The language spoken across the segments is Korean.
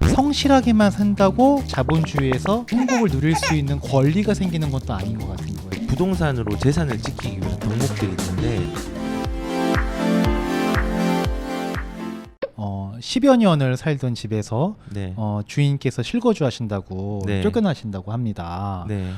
성실하게만 산다고 자본주의에서 행복을 누릴 수 있는 권리가 생기는 것도 아닌 것 같은 거예요. 부동산으로 재산을 지키기 위한 덕목들이 있는데 10여 년을 살던 집에서 네. 주인께서 실거주 하신다고 네. 쫓겨나신다고 합니다. 네.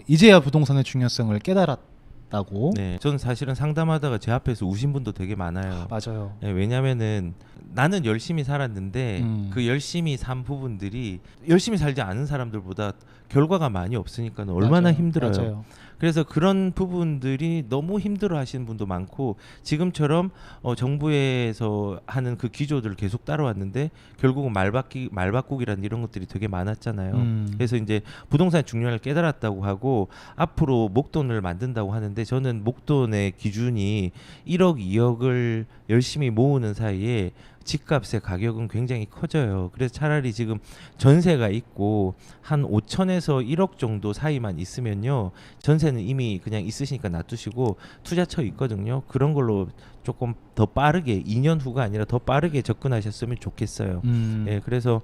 이제야 부동산의 중요성을 깨달았다고. 네. 저는 사실은 상담하다가 제 앞에서 우신 분도 되게 많아요. 맞아요. 네, 왜냐면은 나는 열심히 살았는데 그 열심히 산 부분들이 열심히 살지 않은 사람들보다 결과가 많이 없으니까 얼마나 맞아요. 힘들어요. 맞아요. 그래서 그런 부분들이 너무 힘들어 하시는 분도 많고 지금처럼 정부에서 하는 그 기조들을 계속 따라왔는데 결국은 말바꾸기라는 이런 것들이 되게 많았잖아요. 그래서 이제 부동산 중요를 깨달았다고 하고 앞으로 목돈을 만든다고 하는데 저는 목돈의 기준이 1억 2억을 열심히 모으는 사이에 집값의 가격은 굉장히 커져요. 그래서 차라리 지금 전세가 있고 한 5천에서 1억 정도 사이만 있으면요. 전세는 이미 그냥 있으시니까 놔두시고 투자처 있거든요. 그런 걸로 조금 더 빠르게 2년 후가 아니라 더 빠르게 접근하셨으면 좋겠어요. 예, 그래서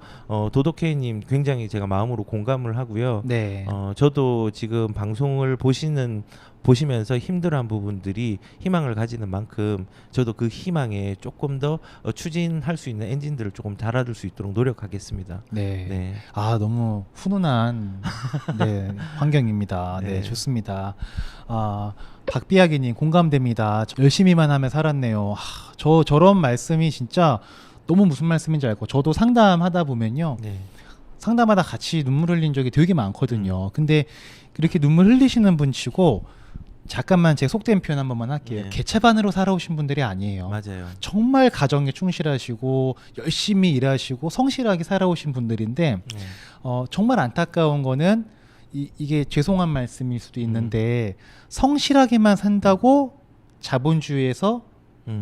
도덕회님 굉장히 제가 마음으로 공감을 하고요. 네. 저도 지금 방송을 보시면서 힘들어한 부분들이 희망을 가지는 만큼 저도 그 희망에 조금 더 추진할 수 있는 엔진들을 조금 달아둘 수 있도록 노력하겠습니다. 네. 네. 너무 훈훈한 네, 환경입니다. 네, 네. 좋습니다. 박비아기님 공감됩니다. 열심히만 하면 살았네요. 저런 말씀이 진짜 너무 무슨 말씀인지 알고 저도 상담하다 보면요. 네. 상담하다 같이 눈물 흘린 적이 되게 많거든요. 근데 이렇게 눈물 흘리시는 분 치고 잠깐만 제 속된 표현 한 번만 할게요. 네. 개차반으로 살아오신 분들이 아니에요. 맞아요. 정말 가정에 충실하시고 열심히 일하시고 성실하게 살아오신 분들인데 네. 정말 안타까운 거는 이게 죄송한 말씀일 수도 있는데 성실하게만 산다고 자본주의에서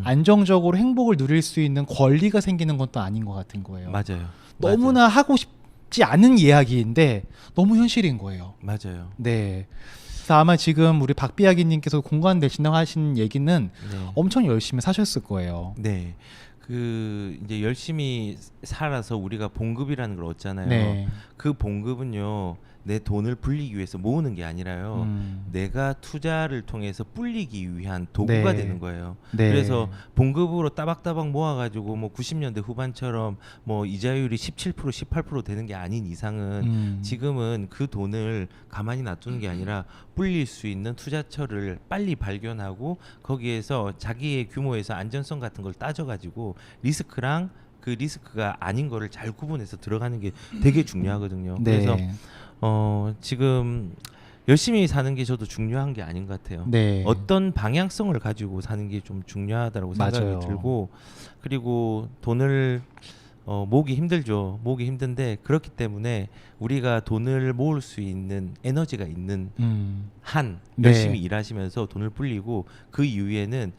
안정적으로 행복을 누릴 수 있는 권리가 생기는 것도 아닌 것 같은 거예요. 맞아요. 너무나 하고 싶지 않은 이야기인데 너무 현실인 거예요. 맞아요. 네. 그래서 아마 지금 우리 박비아기님께서 공감되신다고 하신 얘기는 네. 엄청 열심히 사셨을 거예요. 네. 그 이제 열심히 살아서 우리가 봉급이라는 걸 얻잖아요. 네. 그 봉급은요. 내 돈을 불리기 위해서 모으는 게 아니라요. 내가 투자를 통해서 불리기 위한 도구가 네. 되는 거예요. 네. 그래서 봉급으로 따박따박 모아가지고 뭐 90년대 후반처럼 뭐 이자율이 17% 18% 되는 게 아닌 이상은 지금은 그 돈을 가만히 놔두는 게 아니라 불릴 수 있는 투자처를 빨리 발견하고 거기에서 자기의 규모에서 안전성 같은 걸 따져가지고 리스크랑 그 리스크가 아닌 거를 잘 구분해서 들어가는 게 되게 중요하거든요. 네. 그래서 지금 열심히 사는 게 저도 중요한 게 아닌 것 같아요. 네. 어떤 방향성을 가지고 사는 게 좀 중요하다고 생각이 맞아요. 들고 그리고 돈을 모으기 힘들죠. 모으기 힘든데 그렇기 때문에 우리가 돈을 모을 수 있는 에너지가 있는 한 네. 열심히 일하시면서 돈을 불리고 그 이후에는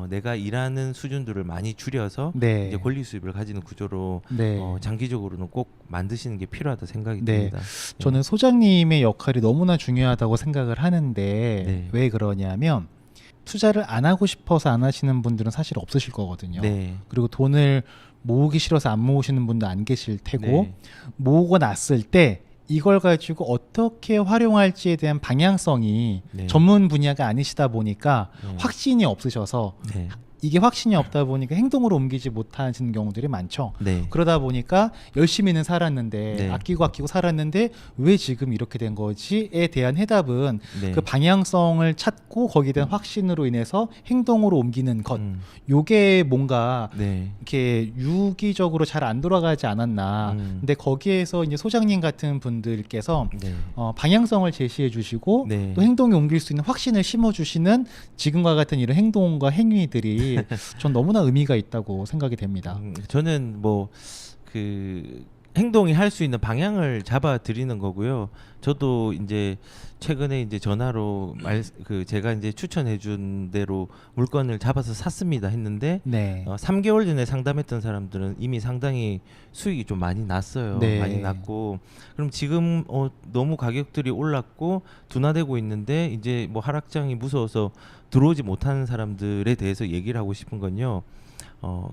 내가 일하는 수준들을 많이 줄여서 네. 이제 권리 수입을 가지는 구조로 네. 장기적으로는 꼭 만드시는 게 필요하다 생각이 네. 듭니다. 저는 소장님의 역할이 너무나 중요하다고 생각을 하는데 네. 왜 그러냐면 투자를 안 하고 싶어서 안 하시는 분들은 사실 없으실 거거든요. 네. 그리고 돈을 모으기 싫어서 안 모으시는 분도 안 계실 테고 네. 모으고 났을 때 이걸 가지고 어떻게 활용할지에 대한 방향성이 네. 전문 분야가 아니시다 보니까 네. 확신이 없으셔서 네. 이게 확신이 없다 보니까 행동으로 옮기지 못하시는 경우들이 많죠. 네. 그러다 보니까 열심히는 살았는데 네. 아끼고 살았는데 왜 지금 이렇게 된 거지에 대한 해답은 네. 그 방향성을 찾고 거기에 대한 확신으로 인해서 행동으로 옮기는 것 요게 뭔가 네. 이렇게 유기적으로 잘 안 돌아가지 않았나. 근데 거기에서 이제 소장님 같은 분들께서 네. 방향성을 제시해 주시고 네. 또 행동에 옮길 수 있는 확신을 심어 주시는 지금과 같은 이런 행동과 행위들이 전 너무나 의미가 있다고 생각이 됩니다. 저는 뭐 그 행동이 할 수 있는 방향을 잡아 드리는 거고요. 저도 이제 최근에 이제 전화로 제가 이제 추천해 준 대로 물건을 잡아서 샀습니다 했는데 네. 3개월 전에 상담했던 사람들은 이미 상당히 수익이 좀 많이 났어요. 네. 많이 났고 그럼 지금 너무 가격들이 올랐고 둔화되고 있는데 이제 뭐 하락장이 무서워서 들어오지 못하는 사람들에 대해서 얘기를 하고 싶은 건요.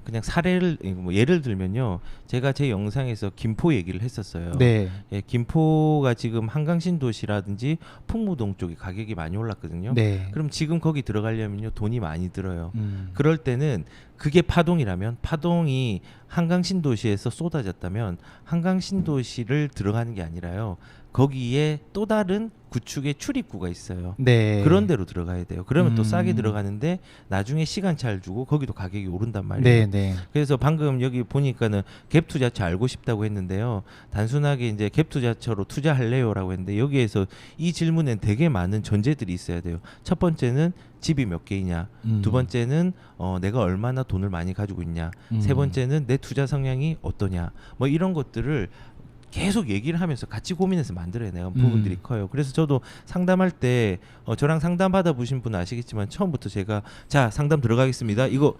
그냥 사례를 뭐 예를 들면요. 제가 제 영상에서 김포 얘기를 했었어요. 네. 예, 김포가 지금 한강신도시라든지 풍무동 쪽이 가격이 많이 올랐거든요. 네. 그럼 지금 거기 들어가려면요 돈이 많이 들어요. 음. 그럴 때는 그게 파동이라면 파동이 한강신도시에서 쏟아졌다면 한강신도시를 들어가는 게 아니라요. 거기에 또 다른 구축의 출입구가 있어요. 네. 그런 데로 들어가야 돼요. 그러면 또 싸게 음. 들어가는데 나중에 시간차를 주고 거기도 가격이 오른단 말이에요. 네, 네. 그래서 방금 여기 보니까는 갭 투자처 알고 싶다고 했는데요. 단순하게 이제 갭 투자처로 투자할래요라고 했는데 여기에서 이 질문엔 되게 많은 전제들이 있어야 돼요. 첫 번째는 집이 몇 개이냐. 두 번째는 내가 얼마나 돈을 많이 가지고 있냐. 세 번째는 내 투자 성향이 어떠냐. 뭐 이런 것들을 계속 얘기를 하면서 같이 고민해서 만들어야 되는 부분들이 커요. 그래서 저도 상담할 때 저랑 상담 받아보신 분은 아시겠지만 처음부터 제가 자 상담 들어가겠습니다. 이거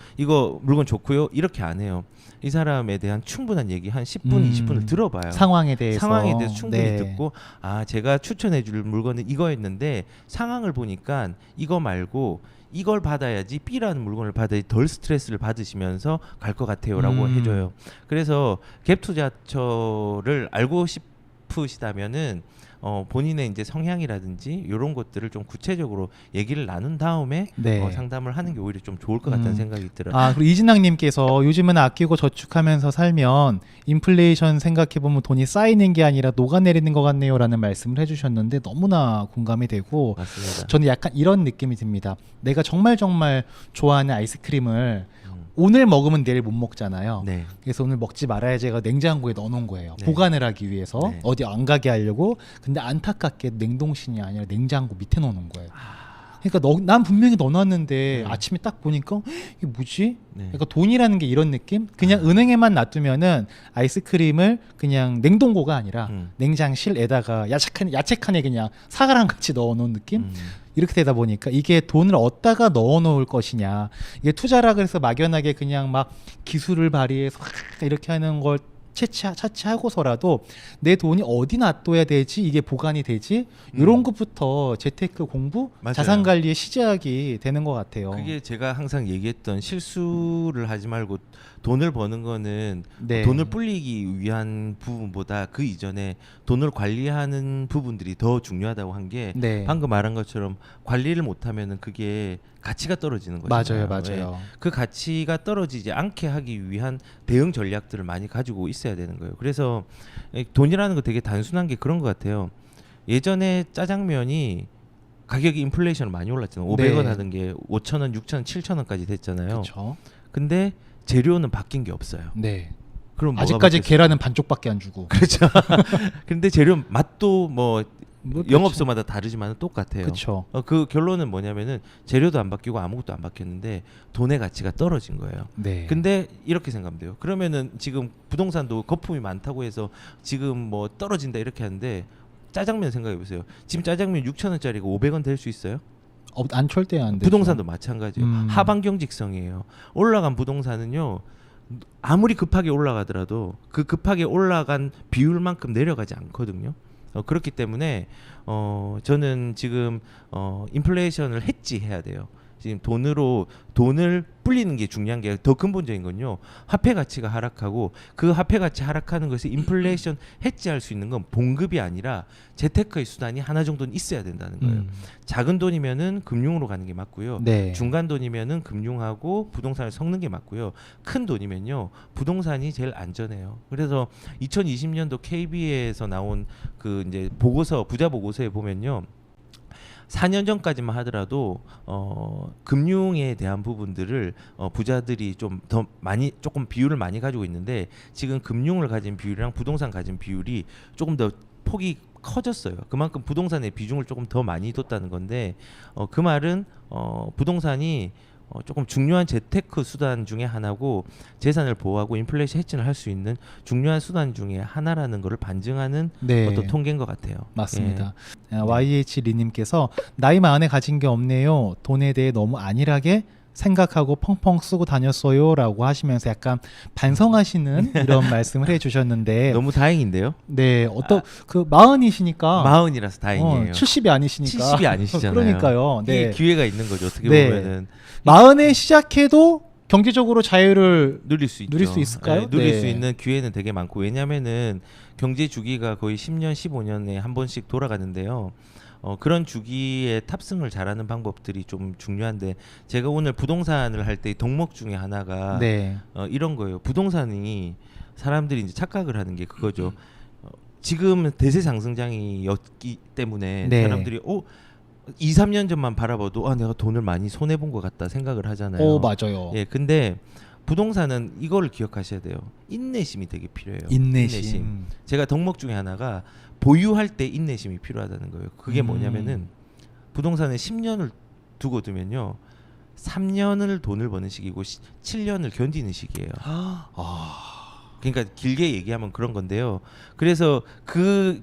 물건 좋고요. 이렇게 안 해요. 이 사람에 대한 충분한 얘기 한 10분, 20분을 들어봐요. 상황에 대해서 충분히 네. 듣고 아 제가 추천해줄 물건은 이거였는데 상황을 보니까 이거 말고 이걸 받아야지 B라는 물건을 받아야 덜 스트레스를 받으시면서 갈 것 같아요라고 해줘요. 그래서 갭 투자처를 알고 싶으시다면은 본인의 이제 성향이라든지 이런 것들을 좀 구체적으로 얘기를 나눈 다음에 네. 상담을 하는 게 오히려 좀 좋을 것 같다는 생각이 들어요. 아, 그리고 이진학님께서 요즘은 아끼고 저축하면서 살면 인플레이션 생각해보면 돈이 쌓이는 게 아니라 녹아내리는 것 같네요라는 말씀을 해주셨는데 너무나 공감이 되고 맞습니다. 저는 약간 이런 느낌이 듭니다. 내가 정말 좋아하는 아이스크림을 오늘 먹으면 내일 못 먹잖아요. 네. 그래서 오늘 먹지 말아야 제가 냉장고에 넣어놓은 거예요. 네. 보관을 하기 위해서 네. 어디 안 가게 하려고. 근데 안타깝게 냉동실이 아니라 냉장고 밑에 넣어놓은 거예요. 그러니까 난 분명히 넣어놨는데 아침에 딱 보니까 이게 뭐지? 네. 그러니까 돈이라는 게 이런 느낌? 그냥 은행에만 놔두면은 아이스크림을 그냥 냉동고가 아니라 냉장실에다가 야채칸에 그냥 사과랑 같이 넣어놓은 느낌? 이렇게 되다 보니까 이게 돈을 어디다가 넣어놓을 것이냐. 이게 투자라 그래서 막연하게 그냥 막 기술을 발휘해서 이렇게 하는 걸 차치하고서라도 내 돈이 어디 놔둬야 되지, 이게 보관이 되지, 이런 것부터 재테크 공부, 맞아요. 자산 관리의 시작이 되는 것 같아요. 그게 제가 항상 얘기했던 실수를 하지 말고 돈을 버는 거는 네. 돈을 불리기 위한 부분보다 그 이전에 돈을 관리하는 부분들이 더 중요하다고 한 게 네. 방금 말한 것처럼 관리를 못하면은 그게 가치가 떨어지는 거잖아요. 맞아요. 예. 그 가치가 떨어지지 않게 하기 위한 대응 전략들을 많이 가지고 있어야 되는 거예요. 그래서 돈이라는 거 되게 단순한 게 그런 것 같아요. 예전에 짜장면이 가격이 인플레이션 많이 올랐잖아요. 500원 네. 하던 게 5,000원, 6,000원, 7,000원까지 됐잖아요. 그렇죠. 근데 재료는 바뀐 게 없어요. 네. 그럼 뭐가 아직까지 바뀌었어요? 계란은 반쪽밖에 안 주고. 그렇죠. 근데 재료 맛도 뭐 뭐 영업소마다 다르지만 똑같아요. 그렇죠. 그 결론은 뭐냐면은 재료도 안 바뀌고 아무것도 안 바뀌었는데 돈의 가치가 떨어진 거예요. 네. 근데 이렇게 생각하면 돼요. 그러면은 지금 부동산도 거품이 많다고 해서 지금 뭐 떨어진다 이렇게 하는데 짜장면 생각해 보세요. 지금 짜장면 6,000원짜리가 500원 될 수 있어요? 안 철대 안 되죠. 부동산도 마찬가지예요. 하방 경직성이에요. 올라간 부동산은요. 아무리 급하게 올라가더라도 그 급하게 올라간 비율만큼 내려가지 않거든요. 그렇기 때문에 저는 지금 인플레이션을 해지해야 돼요. 지금 돈을 불리는 게 중요한 게 더 근본적인 건요. 화폐 가치가 하락하고 그 화폐 가치 하락하는 것을 인플레이션 해지할 수 있는 건 봉급이 아니라 재테크의 수단이 하나 정도는 있어야 된다는 거예요. 작은 돈이면은 금융으로 가는 게 맞고요. 네. 중간 돈이면은 금융하고 부동산을 섞는 게 맞고요. 큰 돈이면요. 부동산이 제일 안전해요. 그래서 2020년도 KB에서 나온 그 이제 부자 보고서에 보면요. 4년 전까지만 하더라도 금융에 대한 부분들을 부자들이 좀 더 많이 조금 비율을 많이 가지고 있는데 지금 금융을 가진 비율이랑 부동산 가진 비율이 조금 더 폭이 커졌어요. 그만큼 부동산의 비중을 조금 더 많이 뒀다는 건데 그 말은 부동산이 조금 중요한 재테크 수단 중에 하나고 재산을 보호하고 인플레이션 해치를 할 수 있는 중요한 수단 중에 하나라는 것을 반증하는 네. 어떤 통계인 것 같아요. 맞습니다. YH 리님께서 나이 마흔에 가진 게 없네요. 돈에 대해 너무 안일하게 생각하고 펑펑 쓰고 다녔어요라고 하시면서 약간 반성하시는 이런 말씀을 해주셨는데 너무 다행인데요. 네 그 마흔이시니까 마흔이라서 다행이에요. 70이 아니시니까 70이 아니시잖아요. 그러니까요. 이게 네. 기회가 있는 거죠. 어떻게 네. 보면은 마흔에 시작해도 경제적으로 자유를 누릴 수 있죠. 누릴 수 있을까요? 네, 누릴 네. 수 있는 기회는 되게 많고 왜냐면은 경제 주기가 거의 10년, 15년에 한 번씩 돌아가는데요. 그런 주기에 탑승을 잘하는 방법들이 좀 중요한데 제가 오늘 부동산을 할 때 덕목 중에 하나가 네. 이런 거예요. 부동산이 사람들이 이제 착각을 하는 게 그거죠. 지금 대세 상승장이었기 때문에 네. 사람들이 2, 3년 전만 바라봐도 내가 돈을 많이 손해 본 것 같다 생각을 하잖아요. 오, 맞아요. 예, 근데 부동산은 이거를 기억하셔야 돼요. 인내심이 되게 필요해요. 인내심. 제가 덕목 중에 하나가 보유할 때 인내심이 필요하다는 거예요. 그게 뭐냐면은 부동산에 10년을 두고 두면요. 3년을 돈을 버는 시기고 7년을 견디는 시기예요. 그러니까 길게 얘기하면 그런 건데요. 그래서 그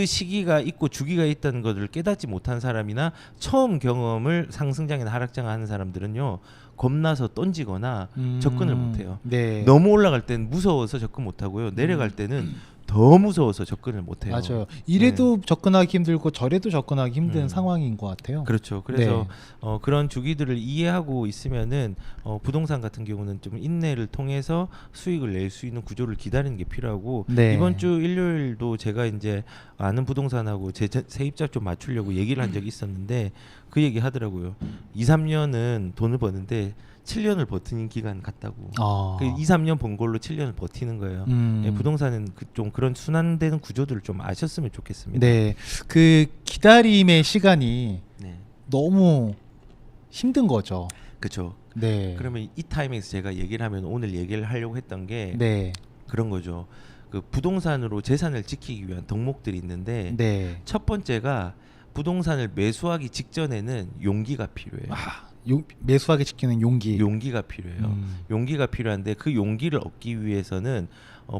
시기가 있고 주기가 있다는 것을 깨닫지 못한 사람이나 처음 경험을 상승장이나 하락장 하는 사람들은요. 겁나서 던지거나 접근을 못해요. 네. 너무 올라갈 때는 무서워서 접근 못하고요. 내려갈 때는 더 무서워서 접근을 못해요. 맞아요. 이래도 접근하기 힘들고 저래도 접근하기 힘든 상황인 것 같아요. 그렇죠. 그래서 네. 그런 주기들을 이해하고 있으면은 부동산 같은 경우는 좀 인내를 통해서 수익을 낼 수 있는 구조를 기다리는 게 필요하고 네. 이번 주 일요일도 제가 이제 아는 부동산하고 제 세입자 좀 맞추려고 얘기를 한 적이 있었는데 그 얘기 하더라고요. 2, 3년은 돈을 버는데 7년을 버티는 기간 같다고. 그 2, 3년 번 걸로 7년을 버티는 거예요. 예, 부동산은 좀 그런 순환되는 구조들을 좀 아셨으면 좋겠습니다. 네. 그 기다림의 시간이 네. 너무 힘든 거죠. 그렇죠. 네. 그러면 이 타이밍에서 제가 얘기를 하면 오늘 얘기를 하려고 했던 게 네. 그런 거죠. 그 부동산으로 재산을 지키기 위한 덕목들이 있는데 네. 첫 번째가 부동산을 매수하기 직전에는 용기가 필요해요. 매수하게 지키는 용기. 용기가 필요해요. 용기가 필요한데 그 용기를 얻기 위해서는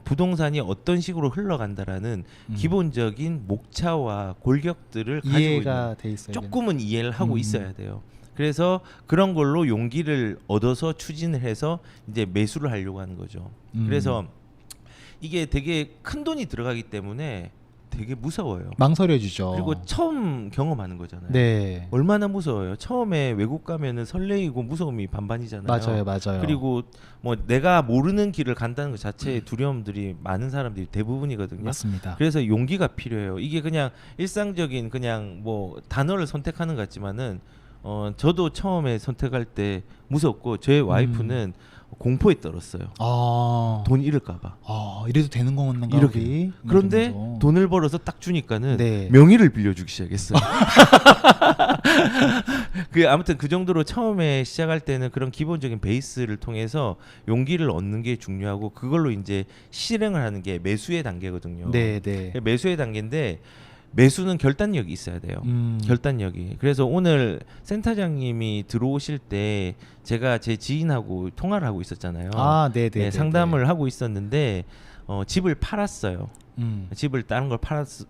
부동산이 어떤 식으로 흘러간다라는 기본적인 목차와 골격들을 가지고 이해가 있는 돼 있어요. 조금은 이해를 하고 있어야 돼요. 그래서 그런 걸로 용기를 얻어서 추진을 해서 이제 매수를 하려고 하는 거죠. 그래서 이게 되게 큰 돈이 들어가기 때문에 되게 무서워요. 망설여지죠. 그리고 처음 경험하는 거잖아요. 네. 얼마나 무서워요. 처음에 외국 가면은 설레이고 무서움이 반반이잖아요. 맞아요. 그리고 뭐 내가 모르는 길을 간다는 것 자체에 두려움들이 많은 사람들이 대부분이거든요. 맞습니다. 그래서 용기가 필요해요. 이게 그냥 일상적인 그냥 뭐 단어를 선택하는 것 같지만은 저도 처음에 선택할 때 무섭고 제 와이프는 공포에 떨었어요. 돈 잃을까봐. 이래도 되는 건가 이렇게. 우리? 그런데 정도. 돈을 벌어서 딱 주니까는 네. 명의를 빌려주기 시작했어요. 아무튼 그 정도로 처음에 시작할 때는 그런 기본적인 베이스를 통해서 용기를 얻는 게 중요하고 그걸로 이제 실행을 하는 게 매수의 단계거든요. 네. 매수의 단계인데 매수는 결단력이 있어야 돼요. 결단력이. 그래서 오늘 센터장님이 들어오실 때 제가 제 지인하고 통화를 하고 있었잖아요. 네. 상담을 하고 있었는데 집을 팔았어요. 집을 다른 걸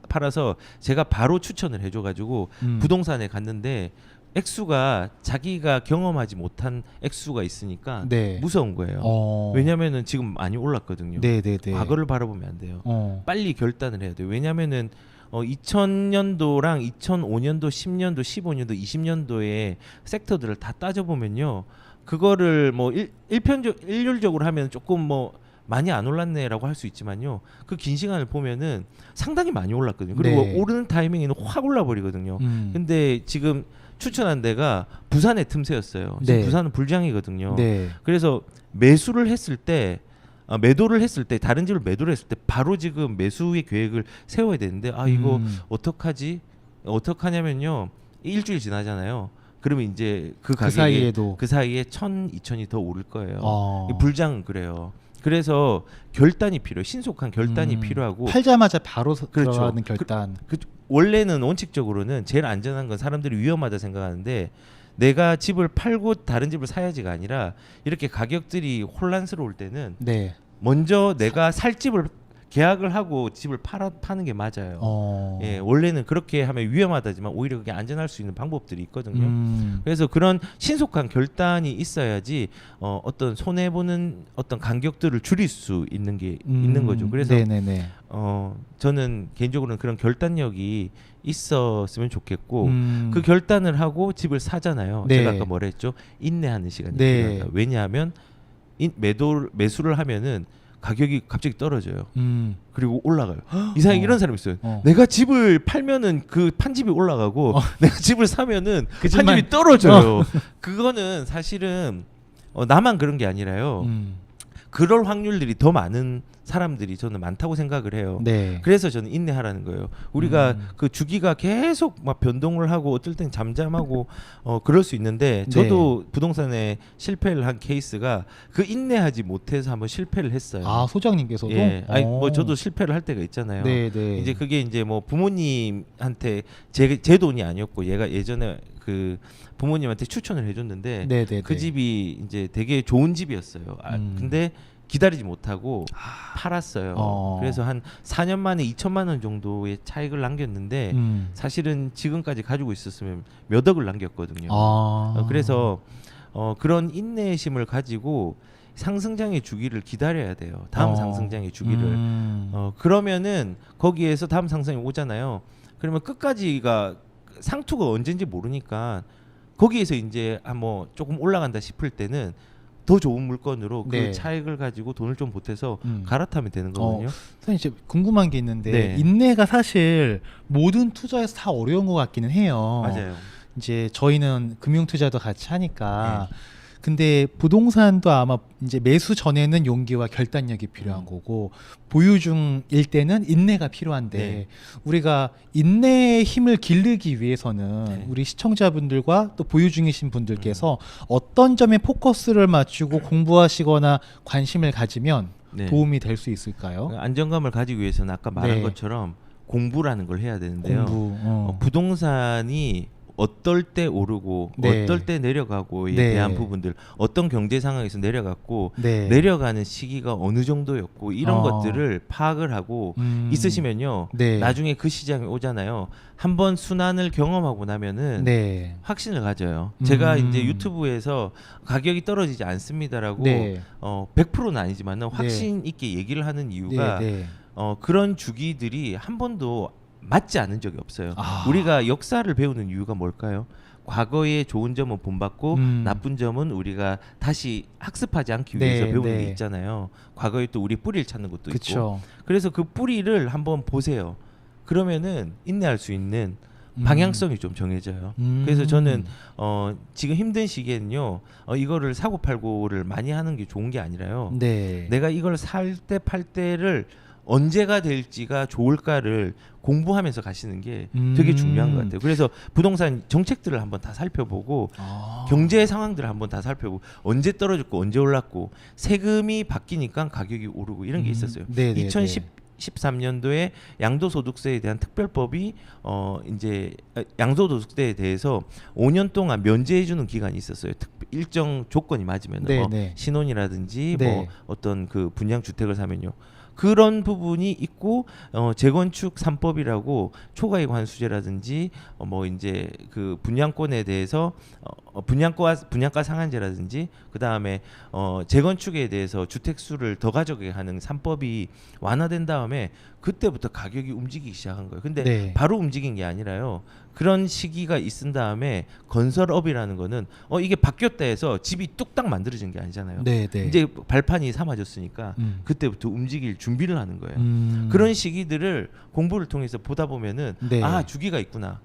팔아서 제가 바로 추천을 해줘가지고 부동산에 갔는데 액수가 자기가 경험하지 못한 액수가 있으니까 네. 무서운 거예요. 왜냐면은 지금 많이 올랐거든요. 네. 과거를 바라보면 안 돼요. 빨리 결단을 해야 돼요. 왜냐면은 2000년도랑 2005년도, 10년도, 15년도, 20년도의 섹터들을 다 따져보면요. 그거를 뭐 일률적으로 하면 조금 뭐 많이 안 올랐네라고 할 수 있지만요. 그 긴 시간을 보면은 상당히 많이 올랐거든요. 그리고 네. 오르는 타이밍에는 확 올라버리거든요. 근데 지금 추천한 데가 부산의 틈새였어요. 지금 네. 부산은 불장이거든요. 네. 그래서 매도를 했을 때 다른 집을 매도를 했을 때 바로 지금 매수의 계획을 세워야 되는데 이거 어떡하지? 어떡하냐면요. 일주일 지나잖아요. 그러면 이제 그 가격이 그 사이에 1,000, 2,000이 더 오를 거예요. 불장은 그래요. 그래서 결단이 필요해요. 신속한 결단이 필요하고 팔자마자 바로 그렇죠. 들어가는 결단. 원래는 원칙적으로는 제일 안전한 건 사람들이 위험하다 생각하는데 내가 집을 팔고 다른 집을 사야지가 아니라 이렇게 가격들이 혼란스러울 때는 네. 먼저 내가 살 집을 계약을 하고 집을 파는 게 맞아요. 예, 원래는 그렇게 하면 위험하다지만 오히려 그게 안전할 수 있는 방법들이 있거든요. 그래서 그런 신속한 결단이 있어야지 어떤 손해 보는 어떤 간격들을 줄일 수 있는 게 있는 거죠. 그래서 네네네. 저는 개인적으로는 그런 결단력이 있었으면 좋겠고 그 결단을 하고 집을 사잖아요. 네. 제가 아까 뭐라 했죠? 인내하는 시간이 네. 필요하다. 왜냐하면 매수를 하면은 가격이 갑자기 떨어져요. 그리고 올라가요. 이상하게 어. 이런 사람이 있어요. 어. 내가 집을 팔면은 그 판집이 올라가고 내가 집을 사면은 그 집만- 판집이 떨어져요. 그거는 사실은 나만 그런 게 아니라요. 그럴 확률들이 더 많은 사람들이 저는 많다고 생각을 해요. 네. 그래서 저는 인내하라는 거예요. 우리가 그 주기가 계속 막 변동을 하고 어떨 땐 잠잠하고 그럴 수 있는데 저도 부동산에 실패를 한 케이스가 그 인내하지 못해서 한번 실패를 했어요. 아, 소장님께서도? 예. 아니 어. 뭐 저도 실패를 할 때가 있잖아요. 네, 네. 이제 그게 이제 뭐 부모님한테 제 돈이 아니었고 얘가 예전에 그 부모님한테 추천을 해줬는데 네, 네, 그 네. 집이 이제 되게 좋은 집이었어요. 근데 기다리지 못하고 팔았어요. 그래서 한 4년 만에 2천만 원 정도의 차익을 남겼는데 사실은 지금까지 가지고 있었으면 몇 억을 남겼거든요. 그래서 그런 인내심을 가지고 상승장의 주기를 기다려야 돼요. 다음 상승장의 주기를. 그러면은 거기에서 다음 상승이 오잖아요. 그러면 끝까지가 상투가 언제인지 모르니까 거기에서 이제 뭐 조금 올라간다 싶을 때는 더 좋은 물건으로 그 네. 차익을 가지고 돈을 좀 보태서 갈아타면 되는 거거든요. 선생님, 진짜 궁금한 게 있는데 네. 인내가 사실 모든 투자에서 다 어려운 것 같기는 해요. 맞아요. 이제 저희는 금융 투자도 같이 하니까. 근데 부동산도 아마 이제 매수 전에는 용기와 결단력이 필요한 거고 보유 중일 때는 인내가 필요한데 네. 우리가 인내의 힘을 기르기 위해서는 네. 우리 시청자분들과 또 보유 중이신 분들께서 어떤 점에 포커스를 맞추고 공부하시거나 관심을 가지면 네. 도움이 될 수 있을까요? 안정감을 가지기 위해서는 아까 말한 네. 것처럼 공부라는 걸 해야 되는데요. 공부. 부동산이 어떨 때 오르고 네. 어떨 때 내려가고에 네. 대한 부분들, 어떤 경제 상황에서 내려갔고 네. 내려가는 시기가 어느 정도였고 이런 어. 것들을 파악을 하고 있으시면요. 네. 나중에 그 시장이 오잖아요. 한번 순환을 경험하고 나면은 네. 확신을 가져요. 제가 이제 유튜브에서 가격이 떨어지지 않습니다라고 네. 100%는 아니지만은 확신 있게 얘기를 하는 이유가 네. 네. 그런 주기들이 한 번도 맞지 않은 적이 없어요. 우리가 역사를 배우는 이유가 뭘까요? 과거의 좋은 점은 본받고 나쁜 점은 우리가 다시 학습하지 않기 네, 위해서 배우는 네. 게 있잖아요. 과거에 또 우리 뿌리를 찾는 것도 있고. 그쵸. 그래서 그 뿌리를 한번 보세요. 그러면은 인내할 수 있는 방향성이 좀 정해져요. 그래서 저는 지금 힘든 시기에는요, 이거를 사고 팔고를 많이 하는 게 좋은 게 아니라요. 네. 내가 이걸 살 때 팔 때를 언제가 될지가 좋을까를 공부하면서 가시는 게 되게 중요한 것 같아요. 그래서 부동산 정책들을 한번 다 살펴보고 경제 상황들을 한번 다 살펴보고 언제 떨어졌고 언제 올랐고 세금이 바뀌니까 가격이 오르고 이런 게 있었어요. 2013년도에 양도소득세에 대한 특별법이 이제 양도소득세에 대해서 5년 동안 면제해주는 기간이 있었어요. 일정 조건이 맞으면 신혼이라든지 네. 뭐 어떤 그 분양 주택을 사면요. 그런 부분이 있고 재건축 3법이라고 초과이익 환수제라든지 뭐 이제 그 분양권에 대해서 분양가 상한제라든지 그다음에 재건축에 대해서 주택 수를 더 가져가게 하는 3법이 완화된 다음에 그때부터 가격이 움직이기 시작한 거예요. 근데 네. 바로 움직인 게 아니라요. 그런 시기가 있은 다음에 건설업이라는 거는 이게 바뀌었다 해서 집이 뚝딱 만들어진 게 아니잖아요. 네, 네. 이제 발판이 삼아졌으니까 그때부터 움직일 준비를 하는 거예요. 그런 시기들을 공부를 통해서 보다 보면은 네. 주기가 있구나.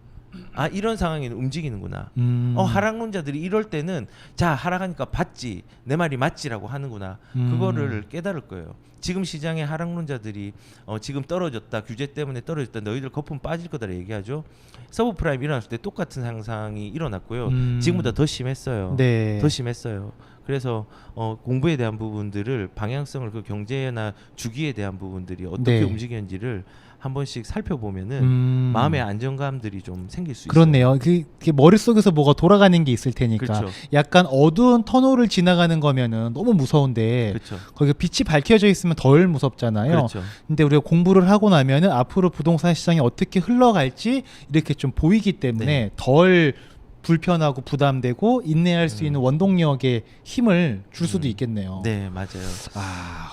이런 상황에는 움직이는구나. 음. 하락론자들이 이럴 때는 자 하락하니까 봤지 내 말이 맞지라고 하는구나. 그거를 깨달을 거예요. 지금 시장의 하락론자들이 지금 떨어졌다 규제 때문에 떨어졌다 너희들 거품 빠질 거다 얘기하죠. 서브프라임 일어났을 때 똑같은 상황이 일어났고요. 지금보다 더 심했어요. 네. 더 심했어요. 그래서 공부에 대한 부분들을 방향성을 그 경제나 주기에 대한 부분들이 어떻게 네. 움직이는지를 한 번씩 살펴보면은 마음의 안정감들이 좀 생길 수 있어요. 그렇네요. 그게 머릿속에서 뭐가 돌아가는 게 있을 테니까. 그렇죠. 약간 어두운 터널을 지나가는 거면은 너무 무서운데 그렇죠. 거기가 빛이 밝혀져 있으면 덜 무섭잖아요. 그렇죠. 근데 우리가 공부를 하고 나면은 앞으로 부동산 시장이 어떻게 흘러갈지 이렇게 좀 보이기 때문에 네. 덜 불편하고 부담되고 인내할 수 있는 원동력에 힘을 줄 수도 있겠네요. 네, 맞아요.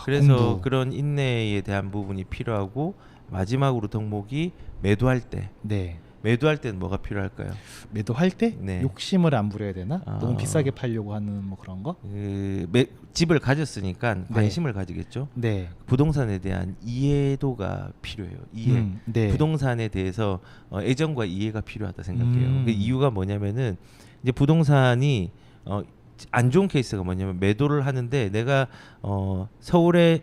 그래서 공부. 그런 인내에 대한 부분이 필요하고 마지막으로 덕목이 매도할 때 네. 매도할 때는 뭐가 필요할까요? 매도할 때 네. 욕심을 안 부려야 되나? 아. 너무 비싸게 팔려고 하는 뭐 그런 거? 집을 가졌으니까 네. 관심을 가지겠죠. 네. 부동산에 대한 이해도가 필요해요. 이해. 네. 부동산에 대해서 애정과 이해가 필요하다 생각해요. 그 이유가 뭐냐면은 이제 부동산이 안 좋은 케이스가 뭐냐면 매도를 하는데 내가 서울에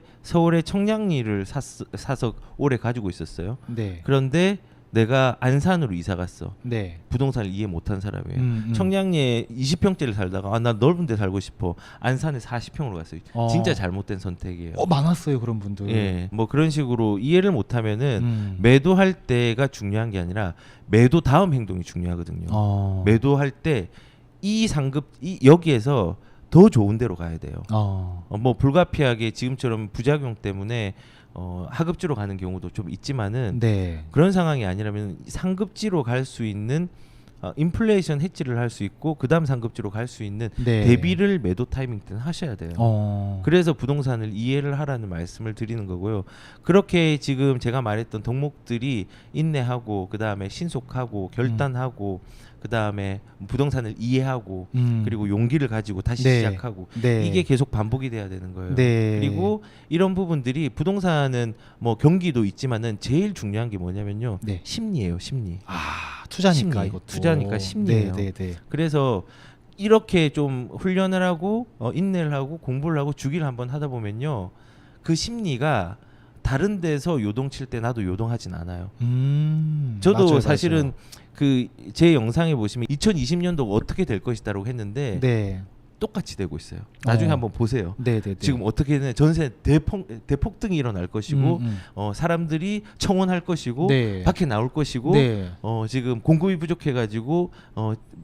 청량리를 사서 오래 가지고 있었어요. 네. 그런데 내가 안산으로 이사 갔어. 네. 부동산을 이해 못한 사람이에요. 청량리에 20평짜리 살다가 나 넓은 데 살고 싶어. 안산에 40평으로 갔어요. 진짜 잘못된 선택이에요. 많았어요 그런 분들. 예, 뭐 그런 식으로 이해를 못하면은 매도할 때가 중요한 게 아니라 매도 다음 행동이 중요하거든요. 매도할 때 이 여기에서 더 좋은 데로 가야 돼요. 뭐 불가피하게 지금처럼 부작용 때문에 하급지로 가는 경우도 좀 있지만은 네. 그런 상황이 아니라면 상급지로 갈 수 있는 인플레이션 해지를 할 수 있고 그다음 상급지로 갈 수 있는 네. 대비를 매도 타이밍 때는 하셔야 돼요. 그래서 부동산을 이해를 하라는 말씀을 드리는 거고요. 그렇게 지금 제가 말했던 덕목들이 인내하고 그다음에 신속하고 결단하고 그다음에 부동산을 이해하고 그리고 용기를 가지고 다시 네. 시작하고 네. 이게 계속 반복이 돼야 되는 거예요. 네. 그리고 이런 부분들이 부동산은 뭐 경기도 있지만은 제일 중요한 게 뭐냐면요. 네. 심리예요, 심리. 투자니까 심리. 이것도. 투자니까 심리예요. 네, 네, 네. 그래서 이렇게 좀 훈련을 하고 인내를 하고 공부를 하고 주기를 한번 하다 보면요. 그 심리가 다른 데서 요동칠 때 나도 요동하진 않아요. 저도 맞아요, 사실은 맞아요. 그 제 영상에 보시면 2020년도가 어떻게 될 것이다라고 했는데 네. 똑같이 되고 있어요. 나중에 한번 보세요. 네, 네, 네. 지금 어떻게든 전세 대폭등이 일어날 것이고 사람들이 청원할 것이고 네. 밖에 나올 것이고 네. 지금 공급이 부족해가지고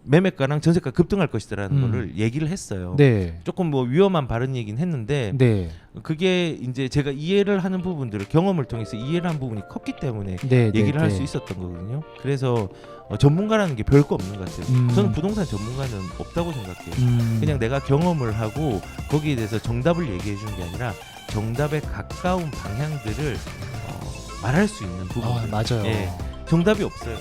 매매가랑 전세가 급등할 것이다라는 거를 얘기를 했어요. 네. 조금 뭐 위험한 발언이긴 했는데 네. 그게 이제 제가 이해를 하는 부분들을 경험을 통해서 이해를 한 부분이 컸기 때문에 네, 얘기를 네, 할 네. 수 있었던 거거든요. 그래서 전문가라는 게 별거 없는 것 같아요. 저는 부동산 전문가는 없다고 생각해요. 그냥 내가 경험을 하고 거기에 대해서 정답을 얘기해 주는 게 아니라 정답에 가까운 방향들을 말할 수 있는 부분. 맞아요. 예, 정답이 없어요.